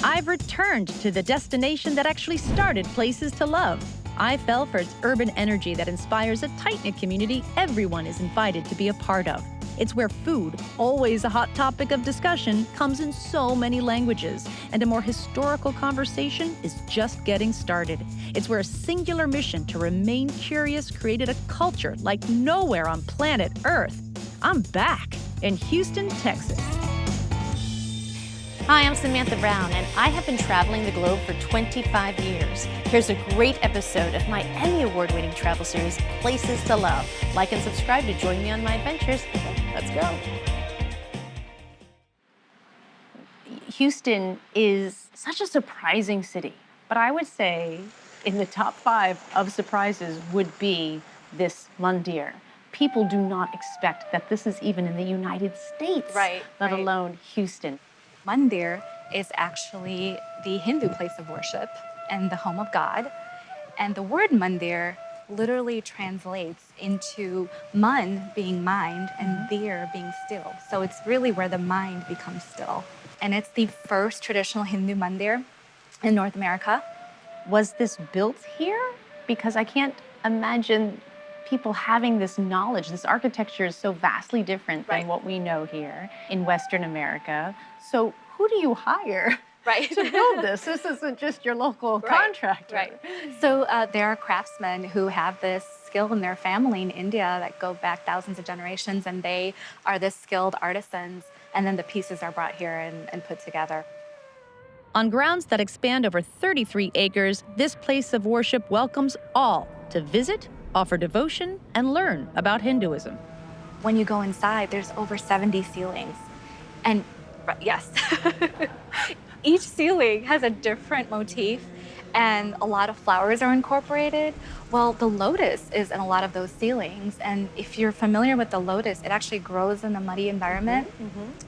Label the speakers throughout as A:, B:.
A: I've returned to the destination that actually started Places to Love. I fell for its urban energy that inspires a tight-knit community everyone is invited to be a part of. It's where food, always a hot topic of discussion, comes in so many languages, and a more historical conversation is just getting started. It's where a singular mission to remain curious created a culture like nowhere on planet Earth. I'm back in Houston, Texas.
B: Hi, I'm Samantha Brown, and I have been traveling the globe for 25 years. Here's a great episode of my Emmy Award-winning travel series, Places to Love. Like and subscribe to join me on my adventures. Let's go. Houston is such a surprising city, but I would say in the top 5 of surprises would be this Mandir. People do not expect that this is even in the United States, let alone Houston.
C: Mandir is actually the Hindu place of worship and the home of God. And the word Mandir literally translates into man being mind and dir being still. So it's really where the mind becomes still. And it's the first traditional Hindu mandir in North America.
B: Was this built here? Because I can't imagine people having this knowledge. This architecture is so vastly different than what we know here in Western America. So who do you hire to build this? This isn't just your local contractor.
C: So there are craftsmen who have this skill in their family in India that go back thousands of generations, and they are the skilled artisans, and then the pieces are brought here and put together.
A: On grounds that expand over 33 acres, this place of worship welcomes all to visit, offer devotion, and learn about Hinduism.
C: When you go inside, there's over 70 ceilings. And yes, each ceiling has a different motif, and a lot of flowers are incorporated. Well, the lotus is in a lot of those ceilings, and if you're familiar with the lotus, it actually grows in a muddy environment,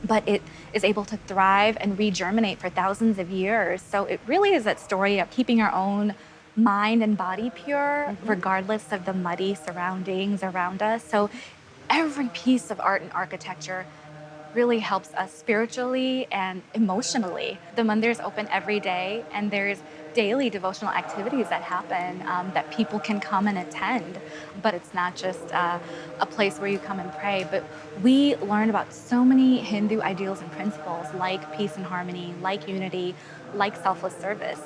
C: but it is able to thrive and regerminate for thousands of years. So it really is that story of keeping our own mind and body pure, regardless of the muddy surroundings around us. So every piece of art and architecture really helps us spiritually and emotionally. The mandir is open every day, and there's daily devotional activities that happen that people can come and attend. But it's not just a place where you come and pray, but we learn about so many Hindu ideals and principles, like peace and harmony, like unity, like selfless service.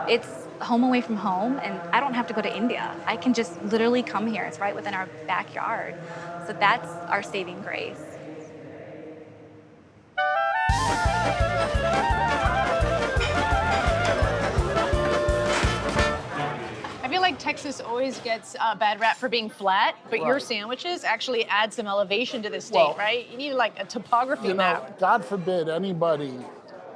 C: It's home away from home, and I don't have to go to India. I can just literally come here. It's right within our backyard. So that's our saving grace.
D: I feel like Texas always gets a bad rap for being flat, but your sandwiches actually add some elevation to the state, right? You need like a topography map.
E: God forbid anybody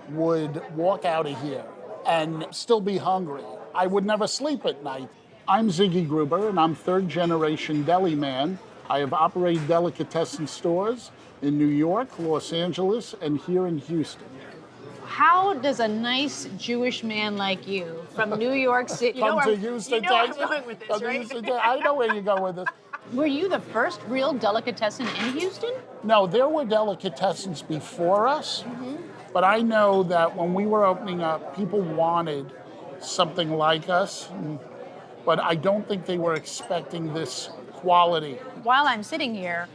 E: would walk out of here and still be hungry. I would never sleep at night. I'm Ziggy Gruber, and I'm third-generation deli man. I have operated Delicatessen stores in New York, Los Angeles, and here in Houston.
D: How does a nice Jewish man like you from New York City
E: Come to Houston, Texas?
D: I'm going with this, right?
E: I know where you go with this.
D: Were you the first real delicatessen in Houston?
E: No, there were delicatessens before us, but I know that when we were opening up, people wanted something like us, but I don't think they were expecting this quality.
D: While I'm sitting here,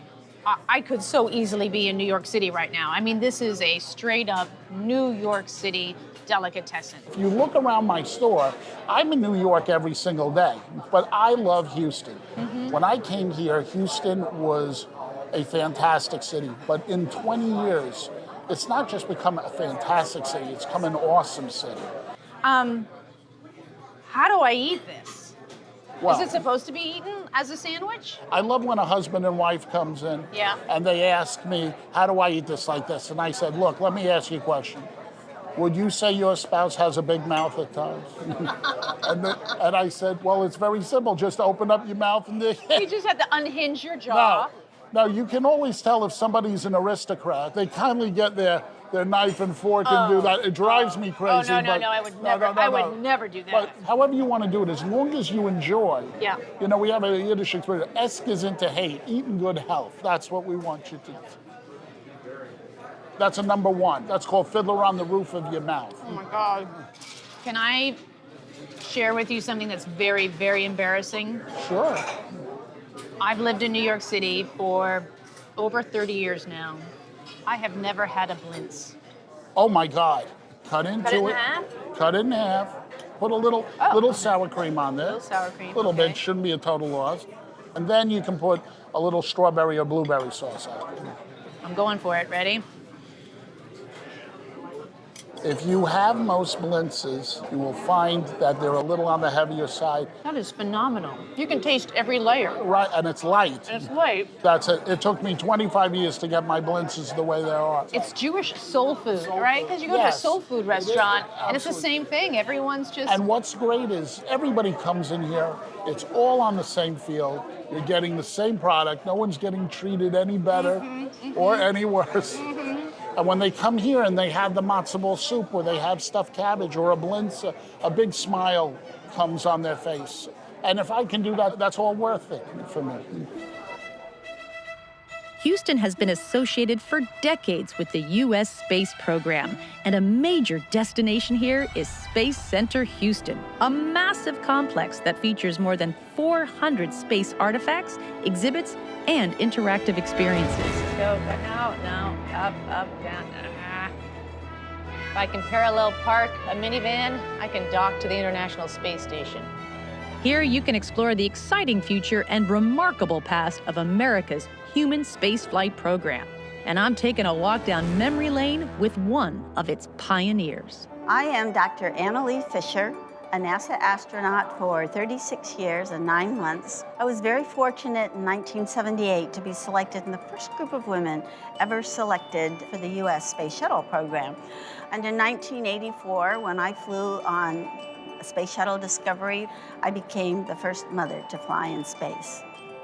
D: I could so easily be in New York City right now. I mean, this is a straight up New York City delicatessen.
E: If you look around my store, I'm in New York every single day, but I love Houston. When I came here, Houston was a fantastic city, but in 20 years, it's not just become a fantastic city, it's become an awesome city.
D: How do I eat this?
E: Well,
D: is it supposed to be eaten as a sandwich?
E: I love when a husband and wife comes in and they ask me, how do I eat this like this? And I said, look, let me ask you a question. Would you say your spouse has a big mouth at times? and I said, well, it's very simple. Just open up your mouth and...
D: You just have to unhinge your jaw.
E: No, you can always tell if somebody's an aristocrat. They kindly get their knife and fork and do that. It drives me crazy.
D: Oh, no, I would never. I would never do that.
E: But however you want to do it, as long as you enjoy.
D: Yeah.
E: You know, we have a Yiddish expression, esk is into hate, eat in good health. That's what we want you to do. That's a number one. That's called Fiddler on the Roof of Your Mouth.
D: Oh my God. Can I share with you something that's very, very embarrassing?
E: Sure.
D: I've lived in New York City for over 30 years now. I have never had a blintz.
E: Oh my God. Cut into
D: Cut it in
E: it.
D: half?
E: Cut it in half. Put a little sour cream on there.
D: Little sour cream,
E: A little
D: okay.
E: bit, shouldn't be a total loss. And then you can put a little strawberry or blueberry sauce on it.
D: I'm going for it. Ready?
E: If you have most blintzes, you will find that they're a little on the heavier side.
D: That is phenomenal. You can taste every layer.
E: Right, and it's light.
D: And it's light.
E: That's it. It took me 25 years to get my blintzes the way they are.
D: It's Jewish soul food,
E: Soul
D: right?
E: food.
D: Because you go to a
E: Yes.
D: soul food restaurant, and it's the
E: Absolutely.
D: same thing. Everyone's just...
E: And what's great is everybody comes in here, it's all on the same field. You're getting the same product. No one's getting treated any better or any worse. And when they come here and they have the matzo ball soup or they have stuffed cabbage or a blintz, a big smile comes on their face. And if I can do that, that's all worth it for me.
A: Houston has been associated for decades with the U.S. space program, and a major destination here is Space Center Houston, a massive complex that features more than 400 space artifacts, exhibits, and interactive experiences.
D: Go, no, up, down. If I can parallel park a minivan, I can dock to the International Space Station.
A: Here you can explore the exciting future and remarkable past of America's human spaceflight program. And I'm taking a walk down memory lane with one of its pioneers.
F: I am Dr. Annalee Fisher, a NASA astronaut for 36 years and 9 months. I was very fortunate in 1978 to be selected in the first group of women ever selected for the U.S. Space Shuttle program. And in 1984, when I flew on Space Shuttle Discovery, I became the first mother to fly in space.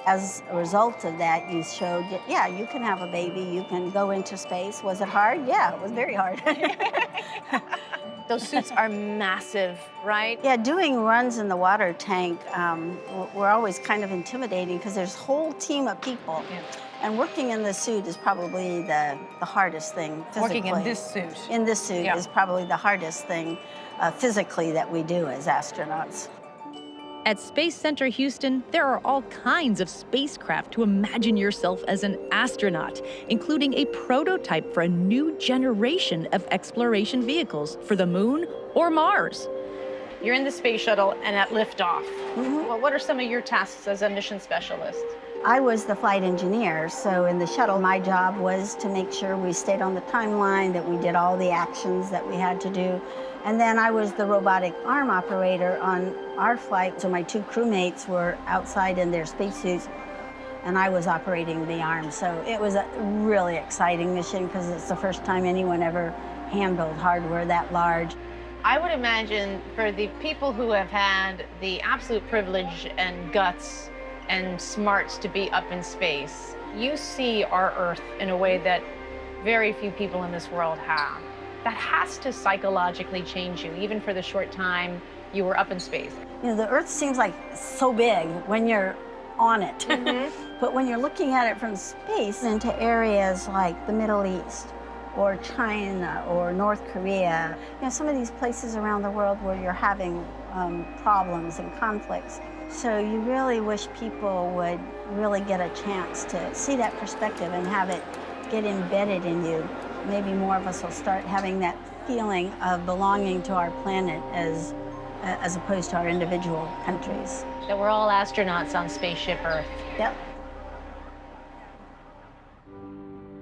F: As a result of that, you showed, yeah, you can have a baby, you can go into space. Was it hard? Yeah, it was very hard.
D: Those suits are massive, right?
F: Yeah, doing runs in the water tank were always kind of intimidating because there's a whole team of people.
D: Yeah.
F: And working in this suit is probably the hardest thing physically.
D: Working in this suit.
F: In this suit
D: Yeah.
F: is probably the hardest thing physically that we do as astronauts.
A: At Space Center Houston, there are all kinds of spacecraft to imagine yourself as an astronaut, including a prototype for a new generation of exploration vehicles for the moon or Mars.
D: You're in the space shuttle and at liftoff. Well, what are some of your tasks as a mission specialist?
F: I was the flight engineer, so in the shuttle, my job was to make sure we stayed on the timeline, that we did all the actions that we had to do. And then I was the robotic arm operator on our flight, so my two crewmates were outside in their spacesuits, and I was operating the arm. So it was a really exciting mission because it's the first time anyone ever handled hardware that large.
D: I would imagine for the people who have had the absolute privilege and guts and smarts to be up in space, you see our Earth in a way that very few people in this world have. That has to psychologically change you, even for the short time you were up in space.
F: You know, the Earth seems like so big when you're on it. But when you're looking at it from space into areas like the Middle East or China or North Korea, you know, some of these places around the world where you're having problems and conflicts. So you really wish people would really get a chance to see that perspective and have it get embedded in you. Maybe more of us will start having that feeling of belonging to our planet as opposed to our individual countries.
D: That we're all astronauts on Spaceship Earth.
F: Yep.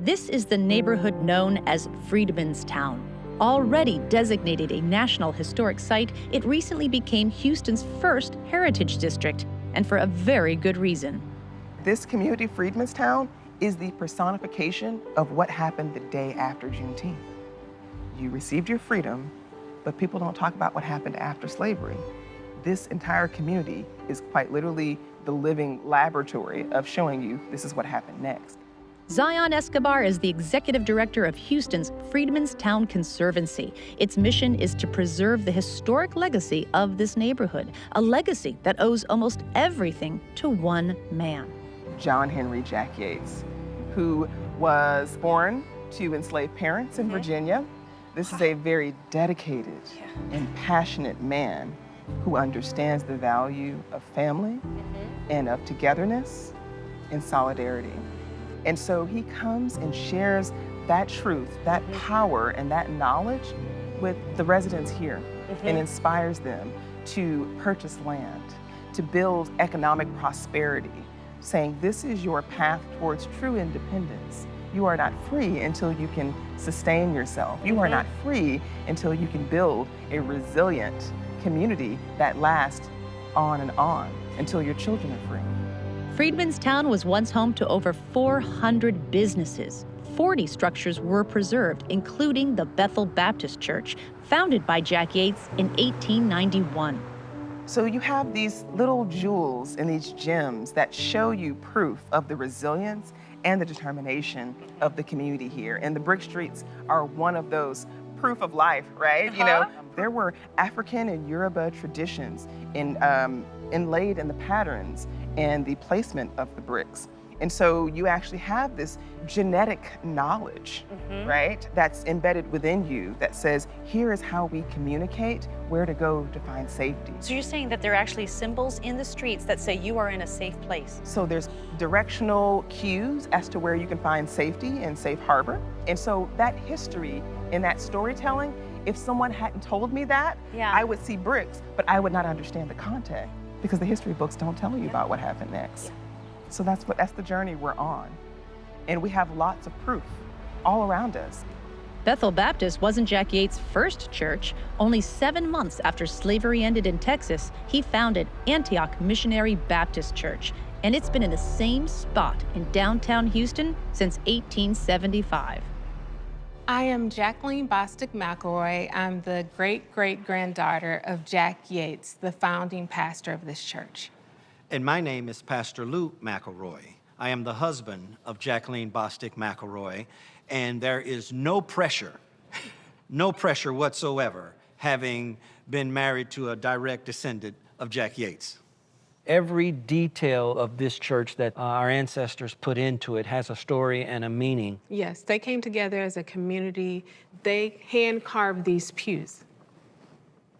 A: This is the neighborhood known as Freedmen's Town. Already designated a National Historic Site, it recently became Houston's first heritage district, and for a very good reason.
G: This community, Freedmen's Town, is the personification of what happened the day after Juneteenth. You received your freedom, but people don't talk about what happened after slavery. This entire community is quite literally the living laboratory of showing you this is what happened next.
A: Zion Escobar is the executive director of Houston's Freedmen's Town Conservancy. Its mission is to preserve the historic legacy of this neighborhood, a legacy that owes almost everything to one man.
G: John Henry Jack Yates, who was born to enslaved parents in Virginia. This is a very dedicated and passionate man who understands the value of family and of togetherness and solidarity. And so he comes and shares that truth, that power, and that knowledge with the residents here and inspires them to purchase land, to build economic prosperity, saying this is your path towards true independence. You are not free until you can sustain yourself. You are not free until you can build a resilient community that lasts on and on until your children are free.
A: Freedmen's Town was once home to over 400 businesses. 40 structures were preserved, including the Bethel Baptist Church, founded by Jack Yates in 1891.
G: So you have these little jewels and these gems that show you proof of the resilience and the determination of the community here. And the brick streets are one of those proof of life, right? You know, there were African and Yoruba traditions inlaid in the patterns and the placement of the bricks. And so you actually have this genetic knowledge, right, that's embedded within you that says, here is how we communicate where to go to find safety.
A: So you're saying that there are actually symbols in the streets that say you are in a safe place?
G: So there's directional cues as to where you can find safety and safe harbor. And so that history and that storytelling, if someone hadn't told me that, I would see bricks, but I would not understand the context because the history books don't tell you about what happened next. So that's the journey we're on. And we have lots of proof all around us.
A: Bethel Baptist wasn't Jack Yates' first church. Only 7 months after slavery ended in Texas, he founded Antioch Missionary Baptist Church. And it's been in the same spot in downtown Houston since 1875.
H: I am Jacqueline Bostic McElroy. I'm the great-great-granddaughter of Jack Yates, the founding pastor of this church.
I: And my name is Pastor Lou McElroy. I am the husband of Jacqueline Bostic McElroy, and there is no pressure whatsoever, having been married to a direct descendant of Jack Yates.
J: Every detail of this church that our ancestors put into it has a story and a meaning.
H: Yes, they came together as a community. They hand-carved these pews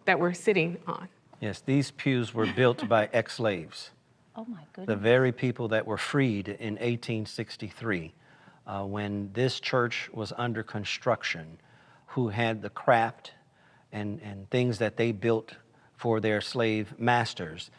H: that we're sitting on.
J: Yes, these pews were built by ex-slaves.
A: Oh my goodness.
J: The very people that were freed in 1863, when this church was under construction, who had the craft and things that they built for their slave masters.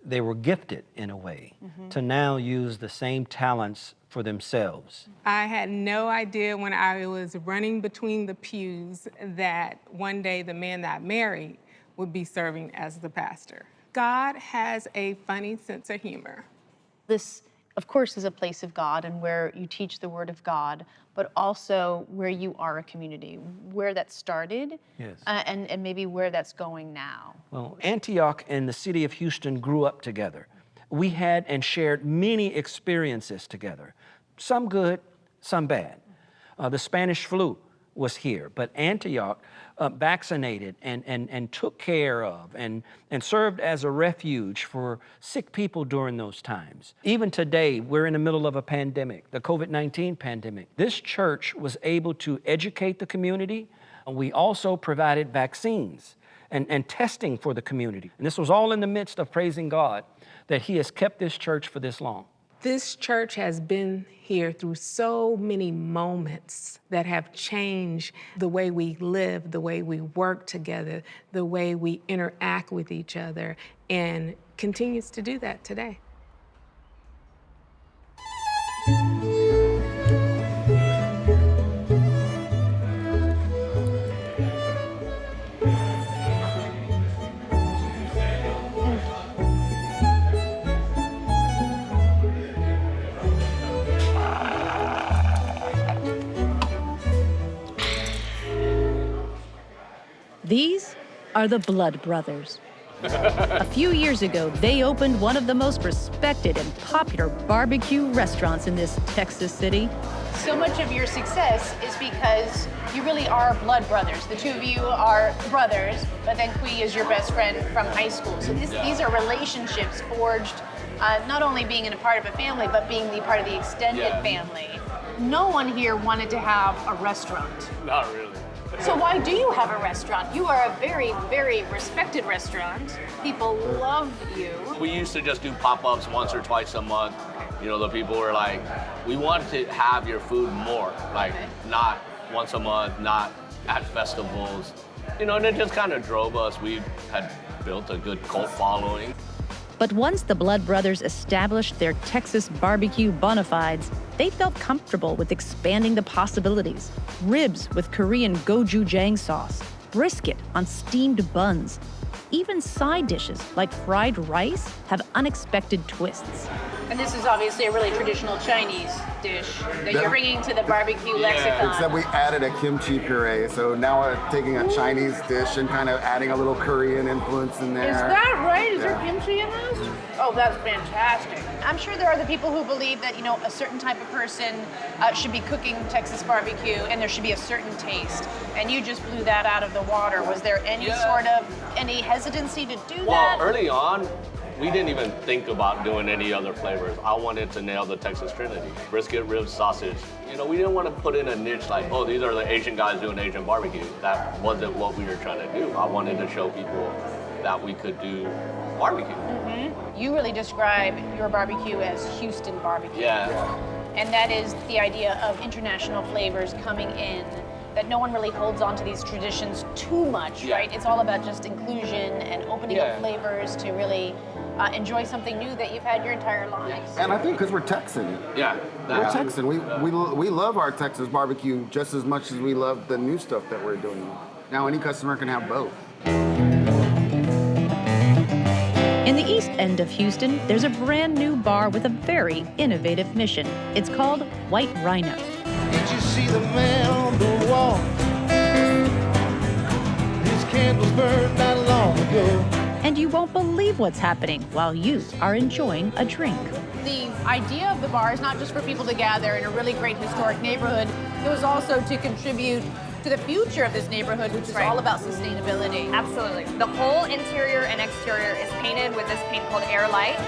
J: They were gifted in a way to now use the same talents for themselves.
H: I had no idea when I was running between the pews that one day the man that I married would be serving as the pastor. God has a funny sense of humor.
B: This, of course, is a place of God and where you teach the Word of God, but also where you are a community, where that started, and maybe where that's going now.
J: Well, Antioch and the city of Houston grew up together. We had and shared many experiences together, some good, some bad. The Spanish flu was here, but Antioch vaccinated and took care of and served as a refuge for sick people during those times. Even today, we're in the middle of a pandemic, the COVID-19 pandemic. This church was able to educate the community. We also provided vaccines and testing for the community. And this was all in the midst of praising God that He has kept this church for this long.
H: This church has been here through so many moments that have changed the way we live, the way we work together, the way we interact with each other, and continues to do that today.
A: These are the Blood Brothers. A few years ago, they opened one of the most respected and popular barbecue restaurants in this Texas city.
D: So much of your success is because you really are blood brothers. The two of you are brothers, but then Kui is your best friend from high school. So these are relationships forged, not only being in a part of a family, but being the part of the extended family. no one here wanted to have a restaurant.
K: Not really.
D: So why do you have a restaurant? You are a very, very respected restaurant. People love you.
K: We used to just do pop-ups once or twice a month. You know, the people were like, we want to have your food more, like not once a month, not at festivals. You know, and it just kind of drove us. We had built a good cult following.
A: But once the Blood Brothers established their Texas barbecue bona fides, they felt comfortable with expanding the possibilities. Ribs with Korean gochujang sauce, brisket on steamed buns. Even side dishes like fried rice have unexpected twists.
D: And this is obviously a really traditional Chinese dish that you're bringing to the barbecue lexicon.
L: Except we added a kimchi puree, so now we're taking a Chinese dish and kind of adding a little Korean influence in there.
D: Is that right? Is there kimchi in this? Oh, that's fantastic. I'm sure there are the people who believe that, you know, a certain type of person should be cooking Texas barbecue and there should be a certain taste. And you just blew that out of the water. Was there any any hesitancy to do that?
K: Well, early on, we didn't even think about doing any other flavors. I wanted to nail the Texas Trinity. Brisket, ribs, sausage. You know, we didn't want to put in a niche like, oh, these are the Asian guys doing Asian barbecue. That wasn't what we were trying to do. I wanted to show people that we could do barbecue.
D: Mm-hmm. You really describe your barbecue as Houston barbecue.
K: Yeah.
D: And that is the idea of international flavors coming in, that no one really holds on to these traditions too much, right? It's all about just inclusion and opening up flavors to really enjoy something new that you've had your entire lives.
L: And I think because we're Texan.
K: Yeah.
L: We're Texan. We love our Texas barbecue just as much as we love the new stuff that we're doing. Now any customer can have both.
A: In the east end of Houston, there's a brand new bar with a very innovative mission. It's called White Rhino.
M: Did you see the man on the wall? His candles burned not long ago.
A: And you won't believe what's happening while you are enjoying a drink.
D: The idea of the bar is not just for people to gather in a really great historic neighborhood. It was also to contribute to the future of this neighborhood, which is all about sustainability.
N: Absolutely. The whole interior and exterior is painted with this paint called Air Light.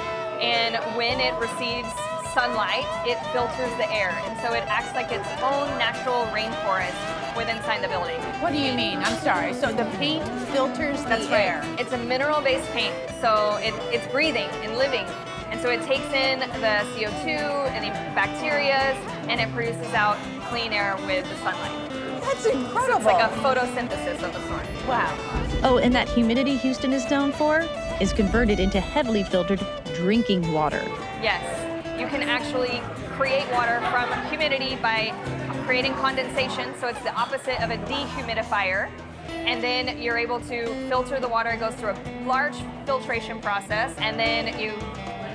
N: And when it receives sunlight, it filters the air. And so it acts like its own natural rainforest within inside the building.
D: What do you mean? I'm sorry. So the paint filters the air.
N: It's a mineral-based paint, so it's breathing and living. And so it takes in the CO2 and the bacteria, and it produces out clean air with the sunlight.
D: That's incredible.
N: It's like a photosynthesis of the sort.
D: Wow.
A: Oh, and that humidity Houston is known for is converted into heavily filtered drinking water.
N: Yes. You can actually create water from humidity by creating condensation, so it's the opposite of a dehumidifier. And then you're able to filter the water. It goes through a large filtration process, and then you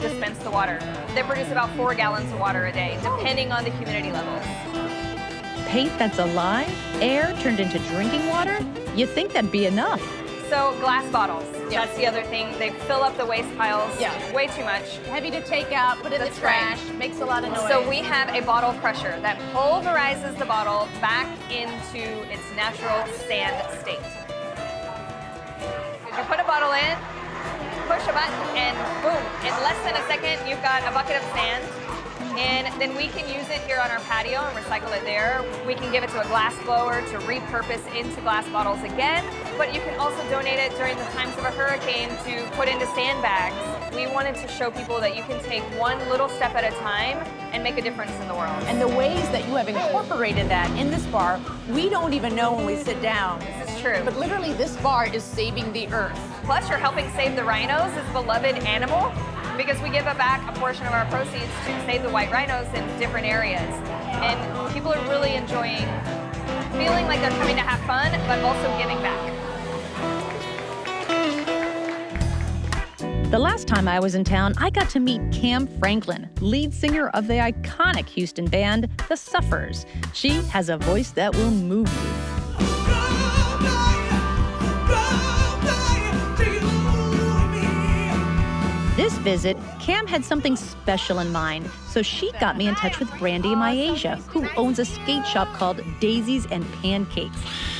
N: dispense the water. They produce about 4 gallons of water a day, depending on the humidity levels.
A: Paint that's alive, air turned into drinking water? You'd think that'd be enough.
N: So glass bottles, that's the other thing. They fill up the waste piles way too much.
D: Heavy to take out, put it in the trash, makes a lot of noise.
N: So we have a bottle crusher that pulverizes the bottle back into its natural sand state. You put a bottle in, push a button, and boom, in less than a second, you've got a bucket of sand. And then we can use it here on our patio and recycle it there. We can give it to a glass blower to repurpose into glass bottles again, but you can also donate it during the times of a hurricane to put into sandbags. We wanted to show people that you can take one little step at a time and make a difference in the world.
D: And the ways that you have incorporated that in this bar, we don't even know when we sit down.
N: This is true.
D: But literally this bar is saving the earth.
N: Plus you're helping save the rhinos, this beloved animal, because we give back a portion of our proceeds to save the white rhinos in different areas. And people are really enjoying feeling like they're coming to have fun, but also giving back.
A: The last time I was in town, I got to meet Cam Franklin, lead singer of the iconic Houston band, The Suffers. She has a voice that will move you. This visit, Cam had something special in mind, so she got me in touch with Brandy Myasia, who owns a skate shop called Daisies and Pancakes.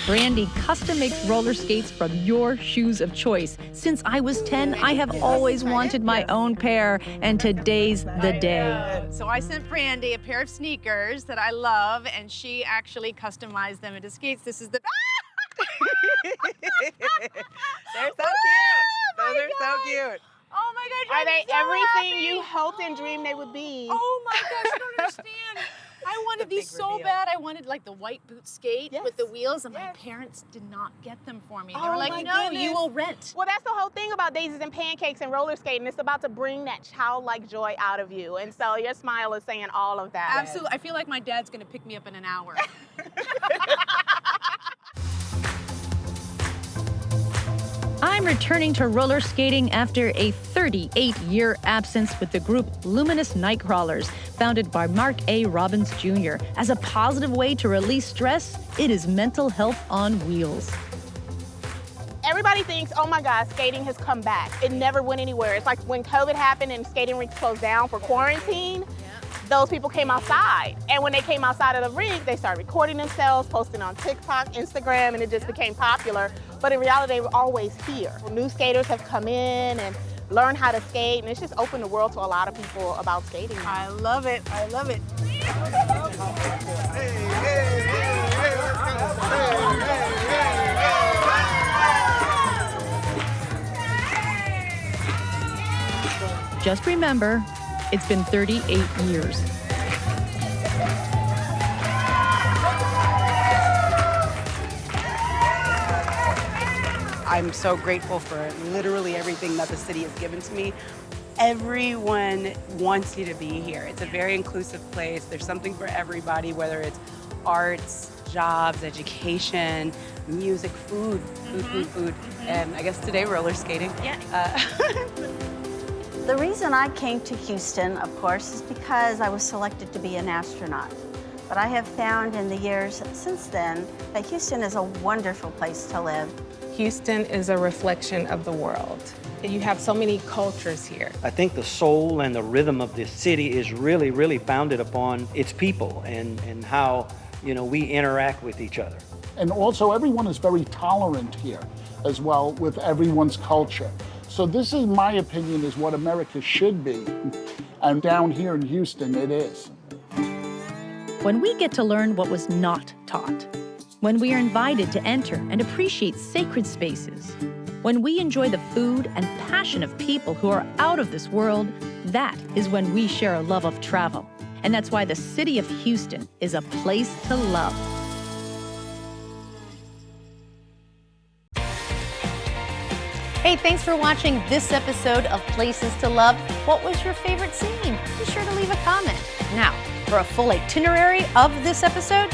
A: Brandy custom makes roller skates from your shoes of choice. Since I was 10, I have always wanted my own pair, and today's the day.
B: So I sent Brandy a pair of sneakers that I love, and she actually customized them into skates. This is the...
G: They're so cute. Those are so cute.
B: Oh my gosh,
O: Are they
B: so
O: everything
B: happy.
O: you hoped and dreamed they would be?
B: Oh my gosh, I don't understand. I wanted these so bad. I wanted like the white boot skate with the wheels, and my parents did not get them for me. They were like, no, you will rent.
O: Well, that's the whole thing about Daisies and Pancakes and roller skating. It's about to bring that childlike joy out of you. And so your smile is saying all of that.
B: Absolutely. I feel like my dad's going to pick me up in an hour.
A: I'm returning to roller skating after a 38-year absence with the group Luminous Nightcrawlers, founded by Mark A. Robbins Jr. As a positive way to release stress, it is mental health on wheels.
O: Everybody thinks, oh my God, skating has come back. It never went anywhere. It's like when COVID happened and skating rinks closed down for quarantine, those people came outside. And when they came outside of the rink, they started recording themselves, posting on TikTok, Instagram, and it just became popular. But in reality, they were always here. New skaters have come in and learned how to skate, and it's just opened the world to a lot of people about skating.
B: I love it. I love it.
A: Just remember, it's been 38 years.
P: I'm so grateful for literally everything that the city has given to me. Everyone wants you to be here. It's a very inclusive place. There's something for everybody, whether it's arts, jobs, education, music, food. And I guess today roller skating.
F: The reason I came to Houston, of course, is because I was selected to be an astronaut. But I have found in the years since then that Houston is a wonderful place to live.
H: Houston is a reflection of the world. You have so many cultures here.
J: I think the soul and the rhythm of this city is really, really founded upon its people and how, we interact with each other.
E: And also everyone is very tolerant here as well with everyone's culture. So this, in my opinion, is what America should be. And down here in Houston, it is.
A: When we get to learn what was not taught, when we are invited to enter and appreciate sacred spaces, when we enjoy the food and passion of people who are out of this world, that is when we share a love of travel. And that's why the city of Houston is a place to love. Hey, thanks for watching this episode of Places to Love. What was your favorite scene? Be sure to leave a comment. Now, for a full itinerary of this episode,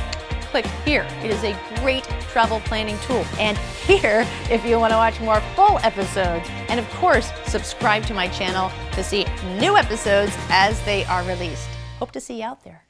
A: click here. It is a great travel planning tool. And here, if you want to watch more full episodes. And of course, subscribe to my channel to see new episodes as they are released. Hope to see you out there.